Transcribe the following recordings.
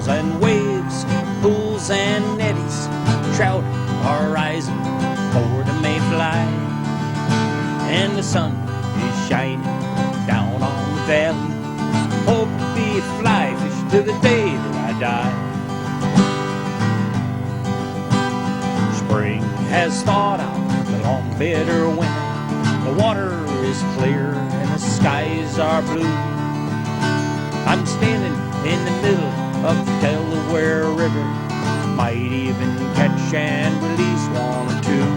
ripples and waves, pools and eddies, trout are rising for the mayfly, and the sun is shining down on the valley. Hope to be a fly fish to the day that I die. Spring has thawed out the long bitter winter. The water is clear and the skies are blue. I'm standing in the middle of the Delaware River. Might even catch and release one or two.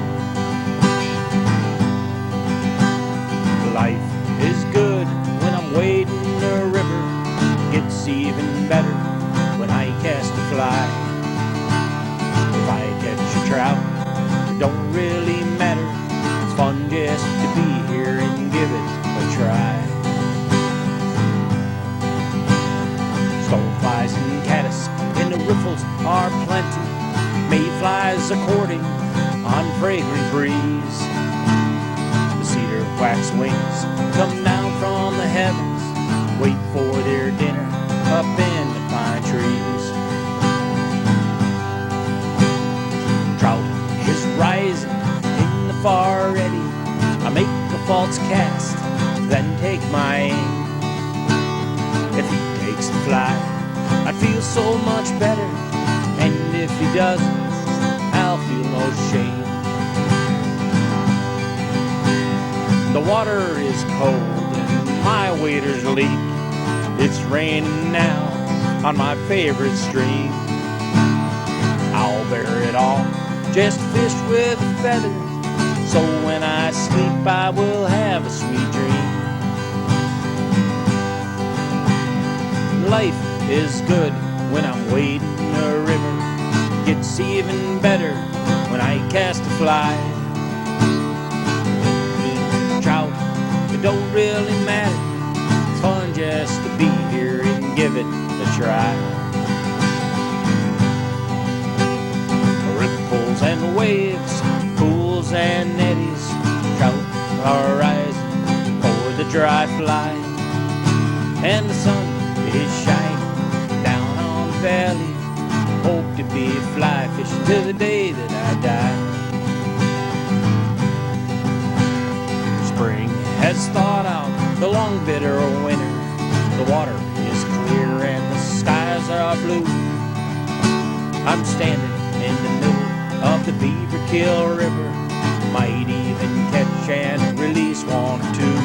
Life is good when I'm wading the river. Gets even better when I cast a fly. If I catch a trout, it don't really matter. It's fun just to be here and give it a try. Stoneflies and caddis in the riffles are plenty. Mayflies a courting on fragrant breeze. The cedar wax wings come down from the heavens, wait for their dinner up in the pine trees. Trout is rising in the far eddy. I make a false cast, then take my aim. If he takes the fly, I feel so much better, and if he doesn't, I'll feel no shame. The water is cold and my waders leak. It's raining now on my favorite stream. I'll bear it all, just fish with a feather, so when I sleep I will have a sweet dream. Life is good when I'm wading a river. Gets even better when I cast a fly. Trout, it don't really matter. It's fun just to be here and give it a try. Ripples and waves, pools and eddies, trout are rising for the dry fly, and the sun is shining down on the valley. Hope to be a fly fish till the day that I die. Spring has thawed out the long bitter winter. The water is clear and the skies are blue. I'm standing in the middle of the Beaver Kill River. Might even catch and release one or two.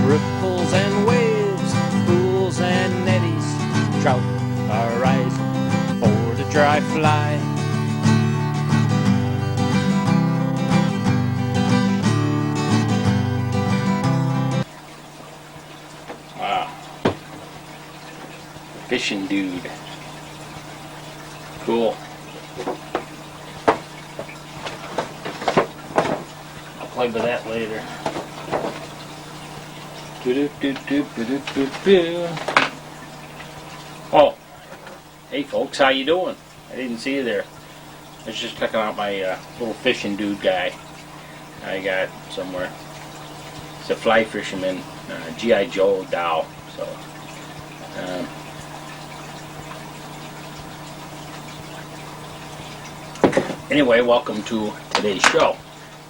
Ripples and waves, pools and eddies, trout are rising for the dry fly. Wow. Fishing dude. Cool. I'll play with that later. Oh, hey folks, how you doing? I didn't see you there. I was just checking out my little fishing dude guy I got somewhere. It's a fly fisherman, G.I. Joe doll. So, anyway, welcome to today's show.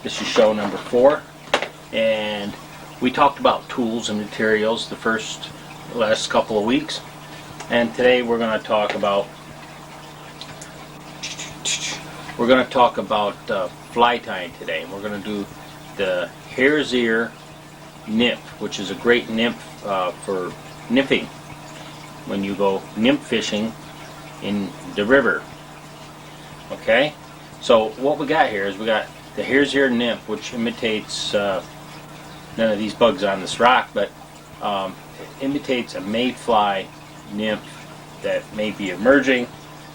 This is show number 4, and we talked about tools and materials the last couple of weeks, and today we're going to talk about fly tying today. We're going to do the hare's ear nymph, which is a great nymph for nymphing when you go nymph fishing in the river. Okay, so what we got here is we got the hare's ear nymph, which imitates none of these bugs on this rock, but it imitates a mayfly nymph that may be emerging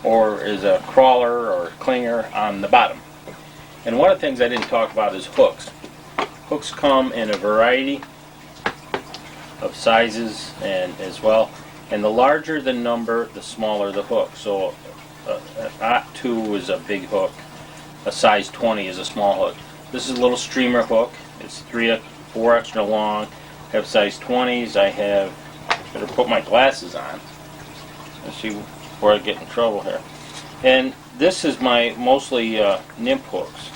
or is a crawler or clinger on the bottom. And one of the things I didn't talk about is hooks. Hooks come in a variety of sizes and as well, and the larger the number, the smaller the hook. So an 2 is a big hook, a size 20 is a small hook. This is a little streamer hook. It's 3 or 4 extra long. I have size 20s. I have Better put my glasses on. Let's see before I get in trouble here. And this is my mostly nymph hooks.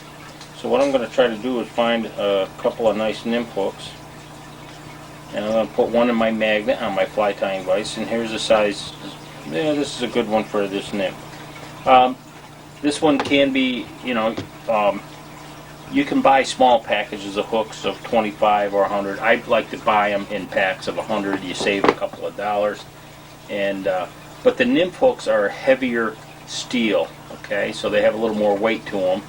So what I'm going to try to do is find a couple of nice nymph hooks. And I'm going to put one in my magnet on my fly tying vise. And here's a size, yeah, this is a good one for this nymph. This one can be, you can buy small packages of hooks of 25 or 100. I like to buy them in packs of 100. You save a couple of dollars. And but the nymph hooks are heavier steel, okay? So they have a little more weight to them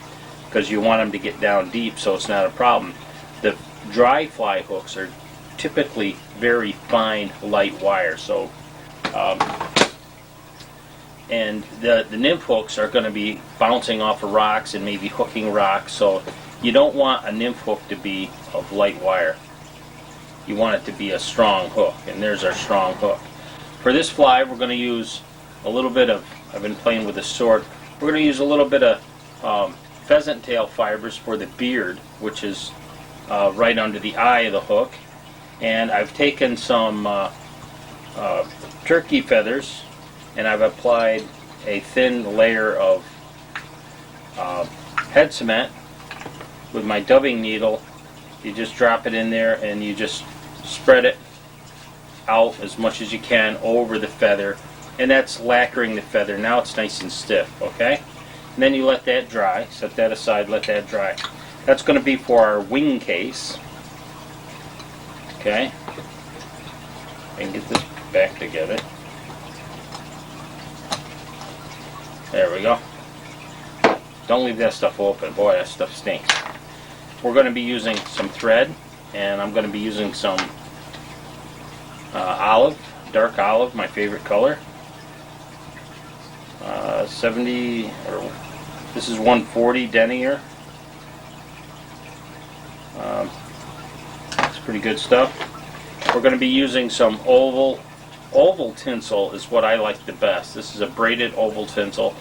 because you want them to get down deep, so it's not a problem. The dry fly hooks are typically very fine, light wire. So, and the nymph hooks are going to be bouncing off of rocks and maybe hooking rocks. So you don't want a nymph hook to be of light wire. You want it to be a strong hook, and there's our strong hook. For this fly, we're going to use a little bit of, I've been playing with a sword, we're going to use a little bit of pheasant tail fibers for the beard, which is right under the eye of the hook. And I've taken some turkey feathers, and I've applied a thin layer of head cement with my dubbing needle. You just drop it in there and you just spread it out as much as you can over the feather, and that's lacquering the feather. Now it's nice and stiff, okay? And then you let that dry, set that aside, let that dry. That's going to be for our wing case, okay? And get this back together. There we go. Don't leave that stuff open. Boy, that stuff stinks. We're going to be using some thread, and I'm going to be using some olive, dark olive, my favorite color. 70, or this is 140 denier. It's pretty good stuff. We're going to be using some oval tinsel is what I like the best. This is a braided oval tinsel.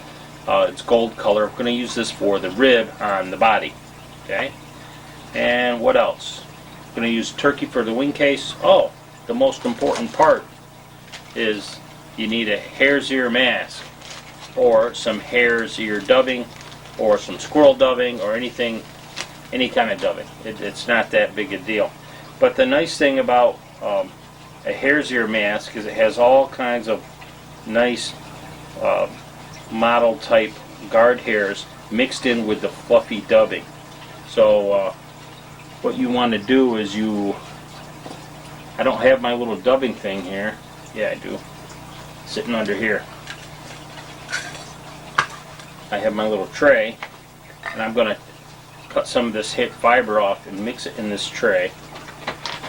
It's gold color. We're going to use this for the rib on the body. Okay. And what else? I'm going to use turkey for the wing case. Oh, the most important part is you need a hare's ear mask or some hare's ear dubbing or some squirrel dubbing or anything, any kind of dubbing. It's not that big a deal. But the nice thing about a hare's ear mask is it has all kinds of nice model type guard hairs mixed in with the fluffy dubbing. So what you want to do is I don't have my little dubbing thing here. Yeah, I do. Sitting under here. I have my little tray, and I'm going to cut some of this hip fiber off and mix it in this tray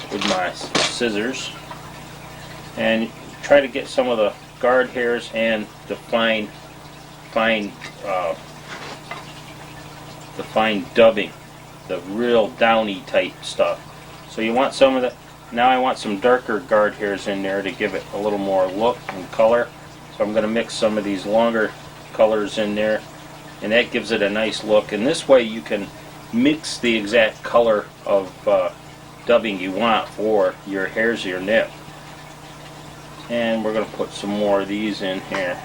with my scissors, and try to get some of the guard hairs and the fine dubbing, the real downy type stuff. So you want some of the, now I want some darker guard hairs in there to give it a little more look and color. So I'm going to mix some of these longer colors in there, and that gives it a nice look. And this way you can mix the exact color of dubbing you want for your hare's ear nip. And we're going to put some more of these in here.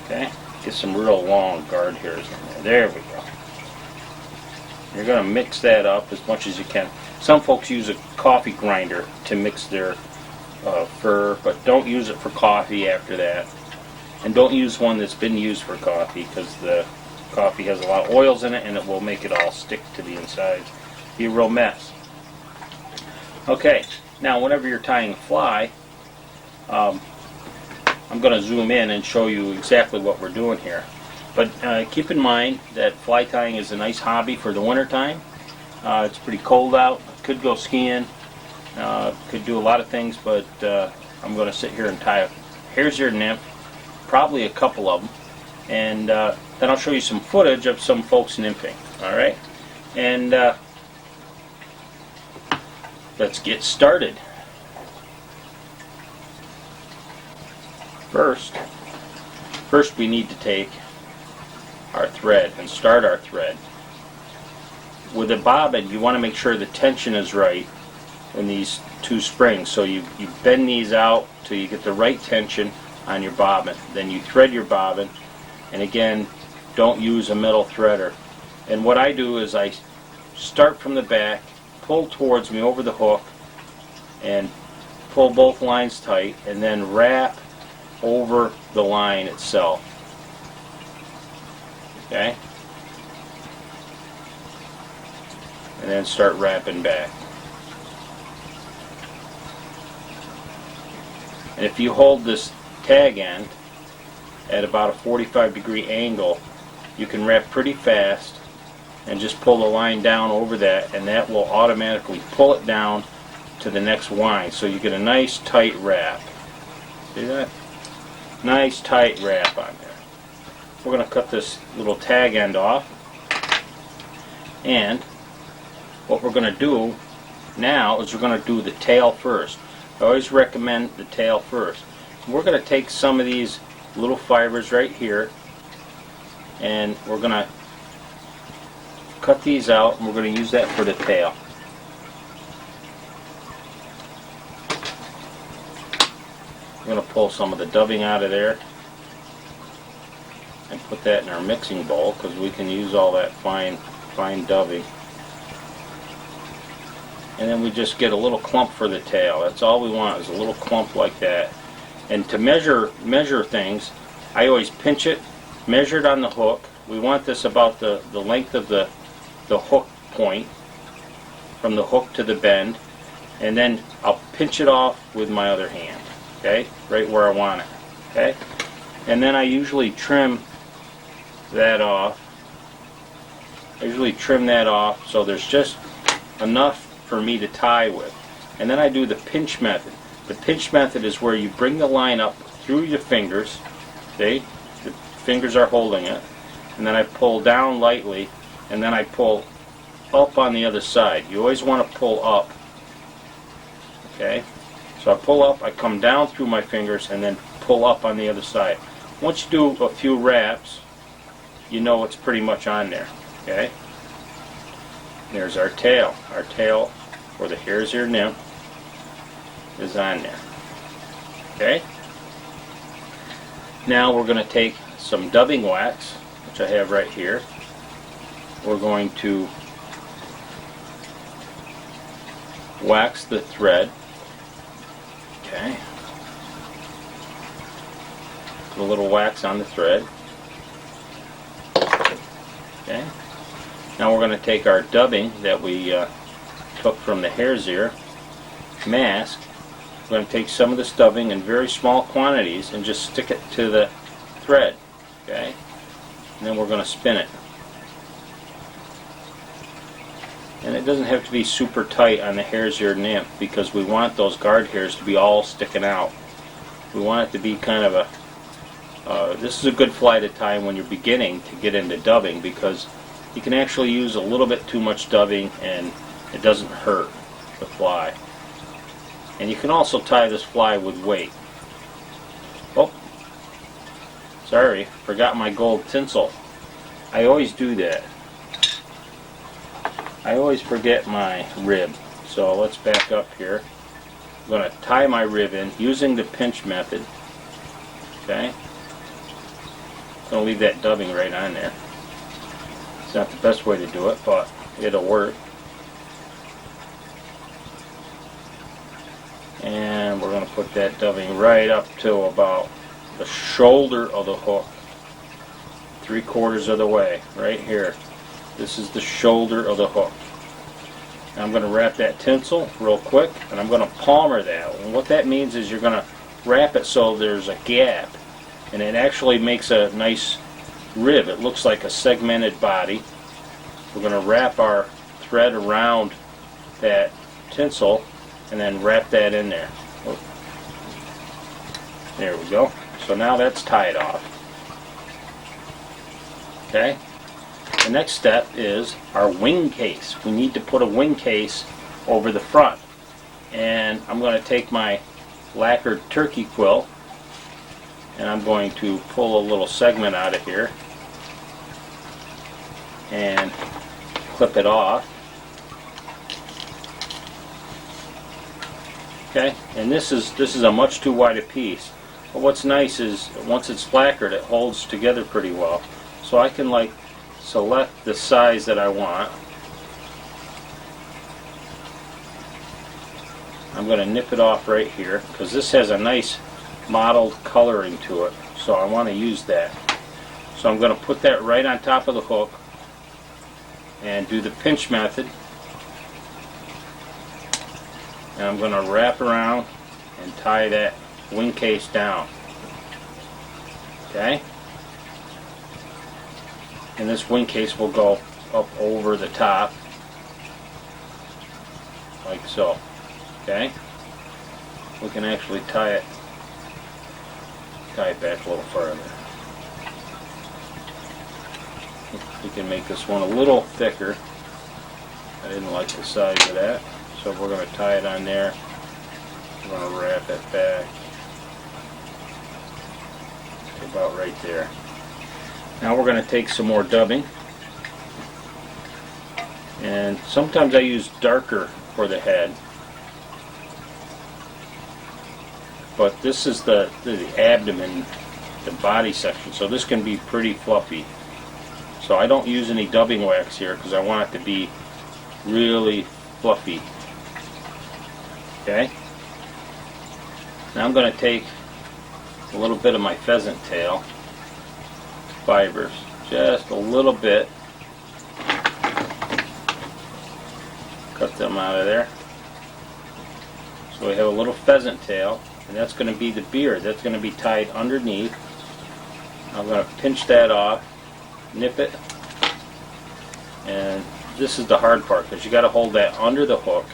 Okay, get some real long guard hairs in there. There we go. You're going to mix that up as much as you can. Some folks use a coffee grinder to mix their fur, but don't use it for coffee after that. And don't use one that's been used for coffee, because the coffee has a lot of oils in it and it will make it all stick to the inside. Be a real mess. Okay, now whenever you're tying a fly, I'm going to zoom in and show you exactly what we're doing here. But keep in mind that fly tying is a nice hobby for the winter time. It's pretty cold out. Could go skiing. Could do a lot of things, but I'm going to sit here and tie a hare's ear nymph, probably a couple of them, and then I'll show you some footage of some folks nymphing. All right, and let's get started. First we need to take our thread and start our thread. with a bobbin, you want to make sure the tension is right in these two springs. So you bend these out till you get the right tension on your bobbin. Then you thread your bobbin, and again, don't use a metal threader. And what I do is I start from the back, pull towards me over the hook, and pull both lines tight, and then wrap over the line itself. Okay? And then start wrapping back. And if you hold this tag end at about a 45-degree angle, you can wrap pretty fast and just pull the line down over that, and that will automatically pull it down to the next wind, so you get a nice tight wrap. See that? Nice tight wrap on there. We're going to cut this little tag end off, and what we're going to do now is we're going to do the tail first. I always recommend the tail first. We're going to take some of these little fibers right here, and we're going to cut these out, and we're going to use that for the tail. I'm going to pull some of the dubbing out of there and put that in our mixing bowl, because we can use all that fine dubbing. And then we just get a little clump for the tail. That's all we want, is a little clump like that. And to measure things, I always pinch it, measure it on the hook. We want this about the length of the hook point, from the hook to the bend, and then I'll pinch it off with my other hand, okay, right where I want it, okay. And then I usually trim that off. So there's just enough for me to tie with. And then I do the pinch method. The pinch method is where you bring the line up through your fingers, see, the fingers are holding it, and then I pull down lightly, and then I pull up on the other side. You always want to pull up, okay? So I pull up, I come down through my fingers, and then pull up on the other side. Once you do a few wraps, you know it's pretty much on there, okay? There's our tail. Our tail for the hare's ear nymph is on there, okay? Now we're going to take some dubbing wax, which I have right here. We're going to wax the thread, okay? Put a little wax on the thread, okay? Now we're going to take our dubbing that we took from the hare's ear mask. We're going to take some of this dubbing in very small quantities and just stick it to the thread, okay? And then we're going to spin it. And it doesn't have to be super tight on the hare's ear nymph, because we want those guard hairs to be all sticking out. We want it to be kind of a, this is a good fly to tie when you're beginning to get into dubbing, because you can actually use a little bit too much dubbing and it doesn't hurt the fly. And you can also tie this fly with weight. Oh, sorry, forgot my gold tinsel. I always do that. I always forget my rib. So let's back up here. I'm going to tie my rib in using the pinch method. Okay? I'm going to leave that dubbing right on there. It's not the best way to do it, but it'll work. And we're going to put that dubbing right up to about the shoulder of the hook. 3/4 of the way, right here. This is the shoulder of the hook. Now I'm going to wrap that tinsel real quick, and I'm going to palmer that. And what that means is you're going to wrap it so there's a gap, and it actually makes a nice rib. It looks like a segmented body. We're going to wrap our thread around that tinsel and then wrap that in there. There we go. So now that's tied off. Okay? The next step is our wing case. We need to put a wing case over the front. And I'm going to take my lacquered turkey quill, and I'm going to pull a little segment out of here and clip it off. Okay, and this is a much too wide a piece. But what's nice is once it's lacquered, it holds together pretty well. So I can like select the size that I want. I'm going to nip it off right here because this has a nice mottled coloring to it, so I want to use that. So I'm going to put that right on top of the hook and do the pinch method, and I'm going to wrap around and tie that wing case down. Okay, and this wing case will go up over the top like so. Okay, we can actually tie it back a little further. We can make this one a little thicker. I didn't like the size of that, so we're going to tie it on there. We're going to wrap it back about right there. Now we're going to take some more dubbing, and sometimes I use darker for the head, but this is the abdomen, the body section, so this can be pretty fluffy. So I don't use any dubbing wax here because I want it to be really fluffy. Okay? Now I'm going to take a little bit of my pheasant tail fibers, just a little bit. Cut them out of there. So we have a little pheasant tail, and that's going to be the beard. That's going to be tied underneath. I'm going to pinch that off, nip it, and this is the hard part because you got to hold that under the hook.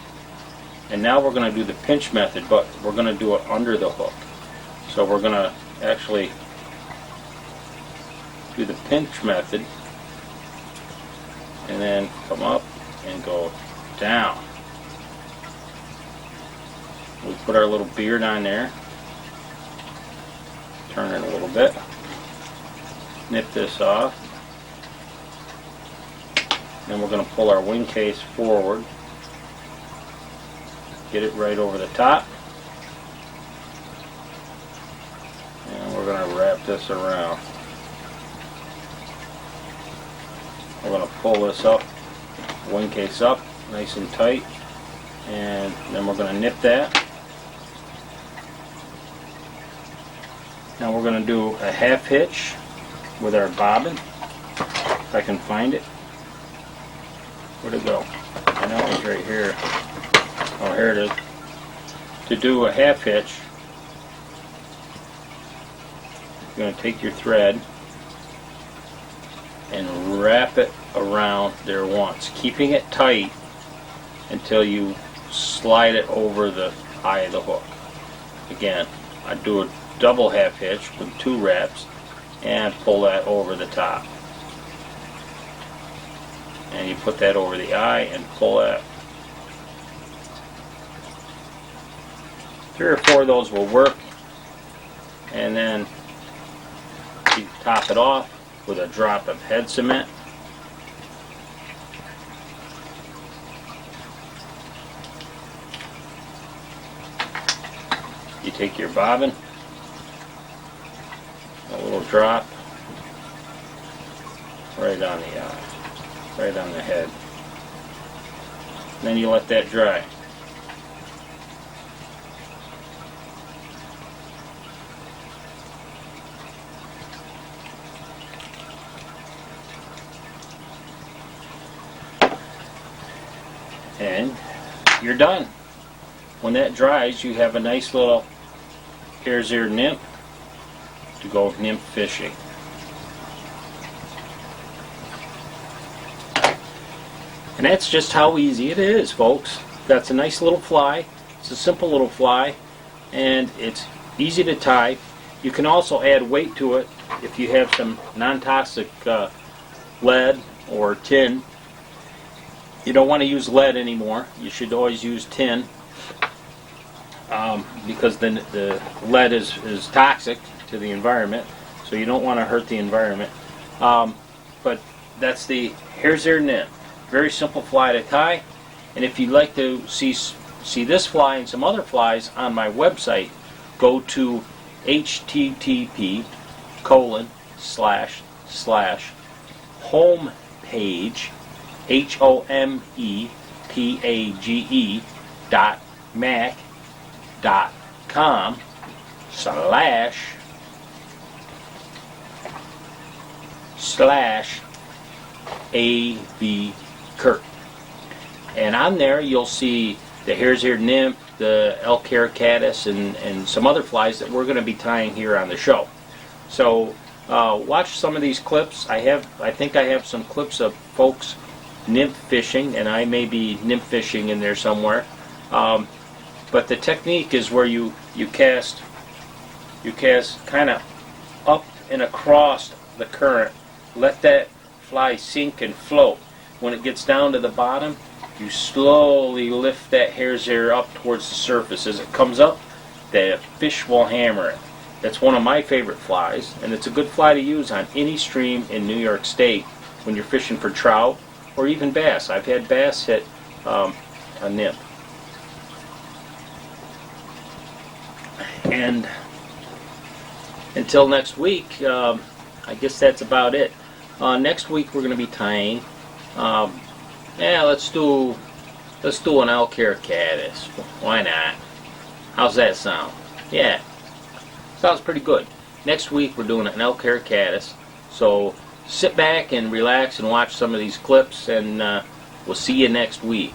And now we're going to do the pinch method, but we're going to do it under the hook. So we're going to actually do the pinch method and then come up and go down. We put our little beard on there, turn it a little bit, nip this off, then we're going to pull our wing case forward, get it right over the top, and we're going to wrap this around. We're going to pull this up, wing case up, nice and tight, and then we're going to nip that. Now we're going to do a half hitch with our bobbin, if I can find it. Where'd it go? I know it was right here. Oh, here it is. To do a half hitch, you're going to take your thread and wrap it around there once, keeping it tight until you slide it over the eye of the hook. Again, I do a double half hitch with 2 wraps and pull that over the top. And you put that over the eye and pull that. 3 or 4 of those will work, and then you top it off with a drop of head cement. You take your bobbin, a little drop right on the eye, right on the head. And then you let that dry. And you're done. When that dries, you have a nice little hare's ear nymph to go nymph fishing. And that's just how easy it is, folks. That's a nice little fly. It's a simple little fly, and it's easy to tie. You can also add weight to it if you have some non-toxic lead or tin. You don't want to use lead anymore. You should always use tin because the lead is toxic to the environment, so you don't want to hurt the environment. But that's the hare's ear nymph. Very simple fly to tie. And if you'd like to see this fly and some other flies on my website, go to http://homepage HOMPAGE.mac.com/AV Kirk. And on there you'll see the hare's ear nymph, the elk hair caddis, and some other flies that we're going to be tying here on the show. So watch some of these clips. I think I have some clips of folks nymph fishing, and I may be nymph fishing in there somewhere. But the technique is where you cast kind of up and across the current. Let that fly sink and float. When it gets down to the bottom, you slowly lift that hare's ear up towards the surface. As it comes up, the fish will hammer it. That's one of my favorite flies, and it's a good fly to use on any stream in New York State when you're fishing for trout or even bass. I've had bass hit a nymph. And until next week, I guess that's about it. Next week we're going to be tying. Let's do an elk hair caddis. Why not? How's that sound? Yeah, sounds pretty good. Next week we're doing an elk hair caddis. So sit back and relax and watch some of these clips, and we'll see you next week.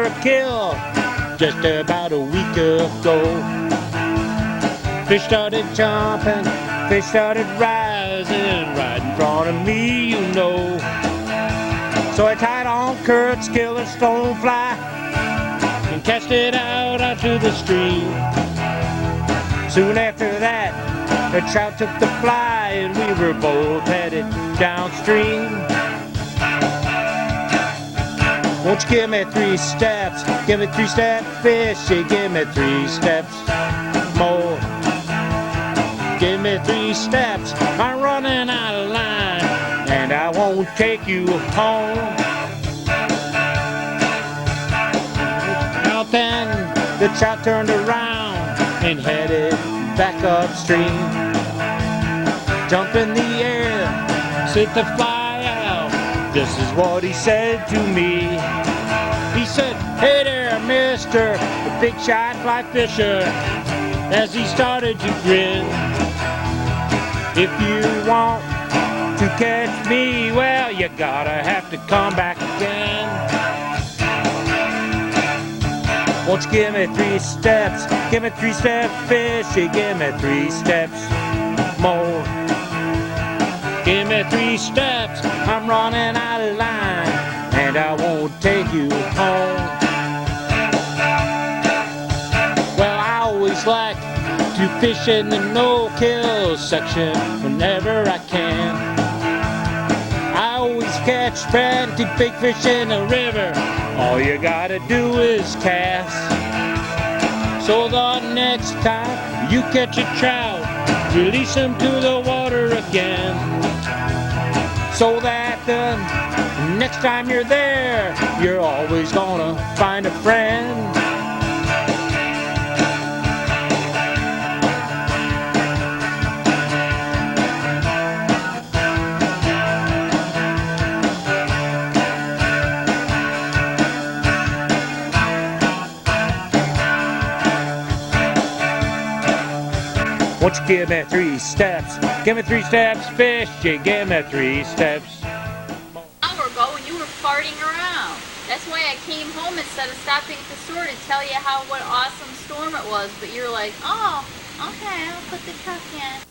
a kill just about a week ago. Fish started jumping, fish started rising right in front of me, you know. So I tied on currents, killed a stonefly, and cast it out onto the stream. Soon after that, the trout took the fly, and we were both headed downstream. Won't you give me 3 steps? Give me 3-step fish. You give me 3 steps more. Give me 3 steps. I'm running out of line, and I won't take you home. Now then, the trout turned around and headed back upstream. Jump in the air, sit the fly out. This is what he said to me. He said, "Hey there, mister, the big shot fly fisher," as he started to grin. "If you want to catch me, well, you gotta have to come back again. Won't you give me 3 steps? Give me 3-step fish. You give me 3 steps more. Give me 3 steps. I'm running out of line, and I won't take you home." Well, I always like to fish in the no-kill section whenever I can. I always catch plenty big fish in the river. All you gotta do is cast. So the next time you catch a trout, release him to the water again, so that the next time you're there, you're always gonna find a friend. Won't you give me 3 steps? Give me 3 steps, fish. You give me 3 steps. An hour ago when you were farting around. That's why I came home instead of stopping at the store to tell you what awesome storm it was. But you're like, oh, okay, I'll put the truck in.